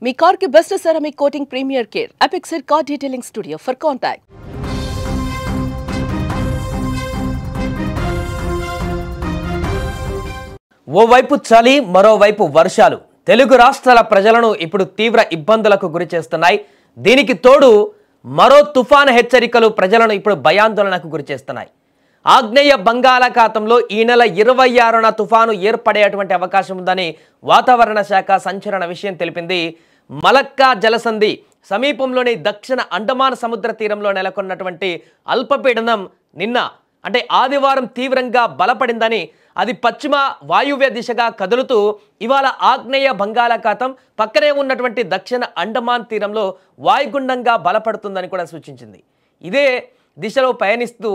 మీ car కి best ceramic coating premier care Apexer car detailing studio for contact. ఓవైపు చలి మరోవైపు వర్షాలు తెలుగు రాష్ట్రాల ప్రజలను ఇప్పుడు తీవ్ర ఇబ్బందులకు గురి చేస్తున్నాయి. దీనికి తోడు మరో తుఫాను హెచ్చరికలు ప్రజలను ఇప్పుడు భయాందోళనకు గురి చేస్తున్నాయి. ఆగ్నేయ బంగాళాఖాతంలో ఈ నెల 26న తుఫాను ఏర్పడేటువంటి అవకాశం ఉందని వాతావరణ శాఖ సంచలన విషయం తెలిపింది. మలక్కా జలసంధి సమీపంలోని దక్షిణ అండమాన్ సముద్ర తీరంలో నెలకొన్నటువంటి అల్పపీడనం నిన్న అంటే ఆదివారం తీవ్రంగా బలపడిందని, అది పశ్చిమ వాయువ్య దిశగా కదులుతూ ఇవాళ ఆగ్నేయ బంగాళాఖాతం పక్కనే ఉన్నటువంటి దక్షిణ అండమాన్ తీరంలో వాయుగుండంగా బలపడుతుందని కూడా సూచించింది. ఇదే దిశలో పయనిస్తూ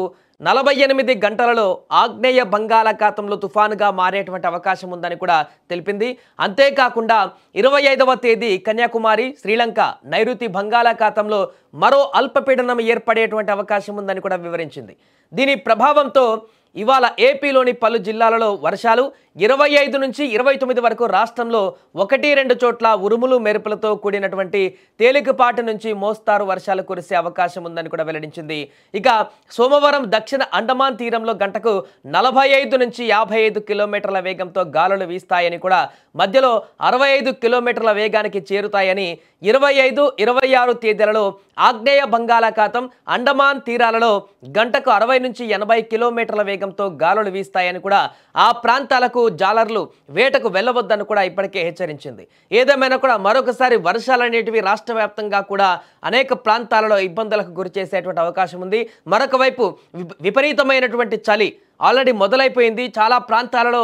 48 గంటలలో ఆగ్నేయ బంగాళాఖాతంలో తుఫానుగా మారేటువంటి అవకాశం ఉందని కూడా తెలిపింది. అంతేకాకుండా 25వ తేదీ కన్యాకుమారి, శ్రీలంక, నైరుతి బంగాళాఖాతంలో మరో అల్పపీడనం ఏర్పడేటువంటి అవకాశం ఉందని కూడా వివరించింది. దీని ప్రభావంతో ఇవాళ ఏపీలోని పలు జిల్లాలలో వర్షాలు 25 నుంచి 29 వరకు రాష్ట్రంలో 1-2 చోట్ల ఉరుములు మెరుపులతో కూడినటువంటి తేలికపాటి నుంచి మోస్తారు వర్షాలు కురిసే అవకాశం ఉందని కూడా వెల్లడించింది. ఇక సోమవారం దక్షిణ అండమాన్ తీరంలో గంటకు 45 నుంచి 55 కిలోమీటర్ల వేగంతో గాలులు వీస్తాయని కూడా, మధ్యలో 65 కిలోమీటర్ల వేగానికి చేరుతాయని, 25, 26 తేదీలలో ఆగ్నేయ బంగాళాఖాతం అండమాన్ తీరాలలో గంటకు 60 నుంచి 80 కిలోమీటర్ల వేగంతో గాలులు వీస్తాయని కూడా, ఆ ప్రాంతాలకు జాలర్లు వేటకు వెళ్ళవద్దని కూడా ఇప్పటికే హెచ్చరించింది. ఏదేమైనా కూడా మరొకసారి వర్షాలనేటివి రాష్ట్ర వ్యాప్తంగా కూడా అనేక ప్రాంతాలలో ఇబ్బందులకు గురి చేసేటువంటి అవకాశం ఉంది. మరొక వైపు విపరీతమైనటువంటి చలి ఆల్రెడీ మొదలైపోయింది. చాలా ప్రాంతాలలో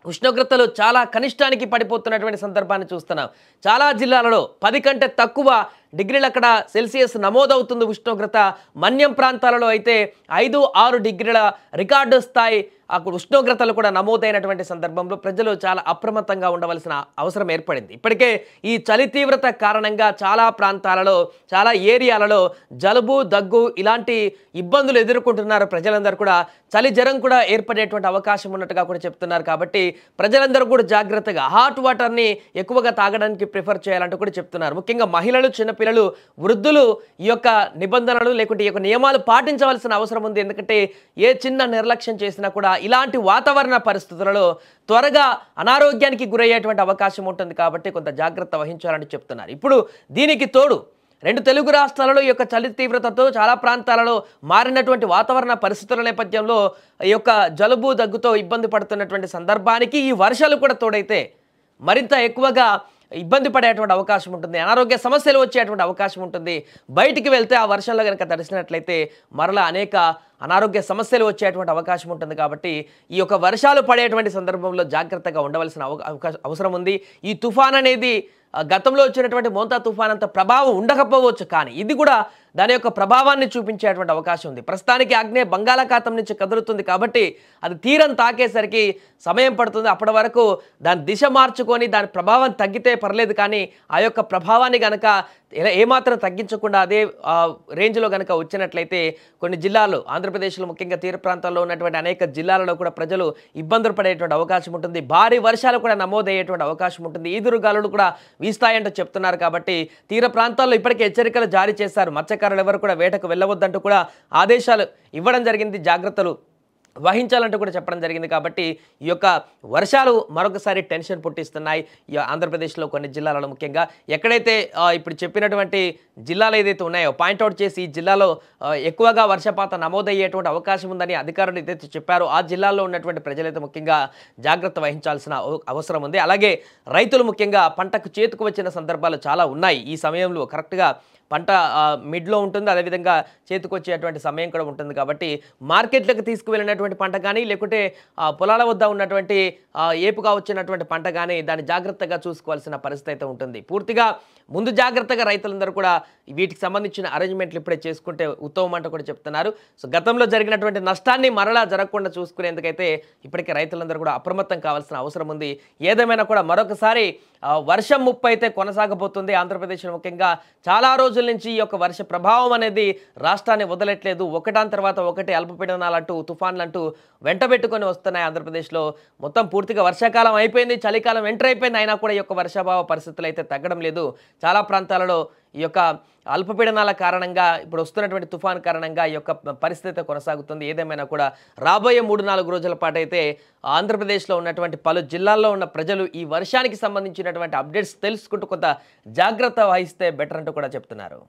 ఉష్ణోగ్రతలు చాలా కనిష్టానికి పడిపోతున్నటువంటి సందర్భాన్ని చూస్తున్నాం. చాలా జిల్లాలలో 10 కంటే తక్కువ డిగ్రీలు అక్కడ సెల్సియస్ నమోదవుతుంది ఉష్ణోగ్రత. మన్యం ప్రాంతాలలో అయితే 5-6 డిగ్రీల రికార్డు స్థాయి అక్కడ ఉష్ణోగ్రతలు కూడా నమోదైనటువంటి సందర్భంలో ప్రజలు చాలా అప్రమత్తంగా ఉండవలసిన అవసరం ఏర్పడింది. ఇప్పటికే ఈ చలి తీవ్రత కారణంగా చాలా ప్రాంతాలలో, చాలా ఏరియాలలో జలుబు, దగ్గు ఇలాంటి ఇబ్బందులు ఎదుర్కొంటున్నారు ప్రజలందరూ కూడా. చలి జ్వరం కూడా ఏర్పడేటువంటి అవకాశం ఉన్నట్టుగా కూడా చెప్తున్నారు. కాబట్టి ప్రజలందరూ కూడా జాగ్రత్తగా హాట్ వాటర్ని ఎక్కువగా తాగడానికి ప్రిఫర్ చేయాలంటూ కూడా చెప్తున్నారు. ముఖ్యంగా మహిళలు, చిన్నపిల్లలు, వృద్ధులు ఈ యొక్క నిబంధనలు లేకుంటే ఈ యొక్క నియమాలు పాటించవలసిన అవసరం ఉంది. ఎందుకంటే ఏ చిన్న నిర్లక్ష్యం చేసినా కూడా ఇలాంటి వాతావరణ పరిస్థితులలో త్వరగా అనారోగ్యానికి గురయ్యేటువంటి అవకాశం ఉంటుంది. కాబట్టి కొంత జాగ్రత్త వహించాలని చెప్తున్నారు. ఇప్పుడు దీనికి తోడు 2 తెలుగు రాష్ట్రాలలో ఈ యొక్క చలి తీవ్రతతో చాలా ప్రాంతాలలో మారినటువంటి వాతావరణ పరిస్థితుల నేపథ్యంలో ఈ యొక్క జలుబు, దగ్గుతో ఇబ్బంది పడుతున్నటువంటి సందర్భానికి ఈ వర్షాలు కూడా తోడైతే మరింత ఎక్కువగా ఇబ్బంది పడేటువంటి అవకాశం ఉంటుంది. అనారోగ్య సమస్యలు వచ్చేటువంటి అవకాశం ఉంటుంది. బయటికి వెళ్తే ఆ వర్షంలో కనుక తడిసినట్లయితే మరలా అనేక అనారోగ్య సమస్యలు వచ్చేటువంటి అవకాశం ఉంటుంది. కాబట్టి ఈ యొక్క వర్షాలు పడేటువంటి సందర్భంలో జాగ్రత్తగా ఉండవలసిన అవసరం ఉంది. ఈ తుఫాన్ అనేది గతంలో వచ్చినటువంటి మోంతా తుఫాన్ అంత ప్రభావం ఉండకపోవచ్చు, కానీ ఇది కూడా దాని యొక్క ప్రభావాన్ని చూపించేటువంటి అవకాశం ఉంది. ప్రస్తుతానికి ఆగ్నేయ బంగాళాఖాతం నుంచి కదులుతుంది కాబట్టి అది తీరం తాకేసరికి సమయం పడుతుంది. అప్పటి వరకు దాని దిశ మార్చుకొని దాని ప్రభావం తగ్గితే పర్లేదు, కానీ ఆ యొక్క ప్రభావాన్ని కనుక ఏమాత్రం తగ్గించకుండా అదే రేంజ్లో కనుక వచ్చినట్లయితే కొన్ని జిల్లాల్లో, ఆంధ్రప్రదేశ్లో ముఖ్యంగా తీర ప్రాంతాల్లో ఉన్నటువంటి అనేక జిల్లాలలో కూడా ప్రజలు ఇబ్బందులు పడేటువంటి అవకాశం ఉంటుంది. భారీ వర్షాలు కూడా నమోదయ్యేటువంటి అవకాశం ఉంటుంది. ఈదురుగాలులు కూడా వీస్తాయంటూ చెప్తున్నారు. కాబట్టి తీర ప్రాంతాల్లో ఇప్పటికే హెచ్చరికలు జారీ చేశారు. మత్స్యకారులు ఎవరు కూడా వేటకు వెళ్ళవద్దంటూ కూడా ఆదేశాలు ఇవ్వడం జరిగింది. జాగ్రత్తలు వహించాలంటూ కూడా చెప్పడం జరిగింది. కాబట్టి ఈ యొక్క వర్షాలు మరొకసారి టెన్షన్ పుట్టిస్తున్నాయి. ఈ ఆంధ్రప్రదేశ్లో కొన్ని జిల్లాలలో ముఖ్యంగా ఎక్కడైతే ఇప్పుడు చెప్పినటువంటి జిల్లాలు ఏదైతే ఉన్నాయో పాయింట్అవుట్ చేసి ఈ జిల్లాలో ఎక్కువగా వర్షపాతం నమోదయ్యేటువంటి అవకాశం ఉందని అధికారులు ఏదైతే చెప్పారో ఆ జిల్లాల్లో ఉన్నటువంటి ప్రజలైతే ముఖ్యంగా జాగ్రత్త వహించాల్సిన అవసరం ఉంది. అలాగే రైతులు ముఖ్యంగా పంటకు చేతికి వచ్చిన సందర్భాలు చాలా ఉన్నాయి. ఈ సమయంలో కరెక్ట్గా పంట మిడ్లో ఉంటుంది, అదేవిధంగా చేతికొచ్చేటువంటి సమయం కూడా ఉంటుంది. కాబట్టి మార్కెట్లకు తీసుకువెళ్ళినటువంటి పంట కానీ, లేకుంటే పొలాల వద్ద ఉన్నటువంటి ఏపుగా వచ్చినటువంటి పంట కానీ దాన్ని జాగ్రత్తగా చూసుకోవాల్సిన పరిస్థితి అయితే ఉంటుంది. పూర్తిగా ముందు జాగ్రత్తగా రైతులందరూ కూడా వీటికి సంబంధించిన అరేంజ్మెంట్లు ఇప్పుడే చేసుకుంటే ఉత్తమం అంటూ కూడా చెప్తున్నారు. సో గతంలో జరిగినటువంటి నష్టాన్ని మరలా జరగకుండా చూసుకునేందుకైతే ఇప్పటికే రైతులందరూ కూడా అప్రమత్తం కావాల్సిన అవసరం ఉంది. ఏదేమైనా కూడా మరొకసారి వర్షం ముప్పు అయితే కొనసాగబోతుంది. ఆంధ్రప్రదేశ్లో ముఖ్యంగా చాలా రోజుల నుంచి ఈ యొక్క వర్ష ప్రభావం అనేది రాష్ట్రాన్ని వదలట్లేదు. ఒకటాన్ తర్వాత ఒకటి అల్పపీడనాలంటూ తుఫాన్లంటూ వెంటబెట్టుకొని వస్తున్నాయి. ఆంధ్రప్రదేశ్లో మొత్తం పూర్తిగా వర్షాకాలం అయిపోయింది, చలికాలం ఎంటర్ అయిపోయింది. అయినా కూడా ఈ యొక్క వర్షాభావ పరిస్థితులు అయితే తగ్గడం లేదు. చాలా ప్రాంతాలలో ఈ యొక్క అల్పపీడనాల కారణంగా ఇప్పుడు వస్తున్నటువంటి తుఫాన్ కారణంగా ఈ యొక్క పరిస్థితి కొనసాగుతుంది. ఏదేమైనా కూడా రాబోయే 3-4 రోజుల పాటు అయితే ఆంధ్రప్రదేశ్లో ఉన్నటువంటి పలు జిల్లాల్లో ఉన్న ప్రజలు ఈ వర్షానికి సంబంధించినటువంటి అప్డేట్స్ తెలుసుకుంటూ కొంత జాగ్రత్త వహిస్తే బెటర్ అంటూ కూడా చెప్తున్నారు.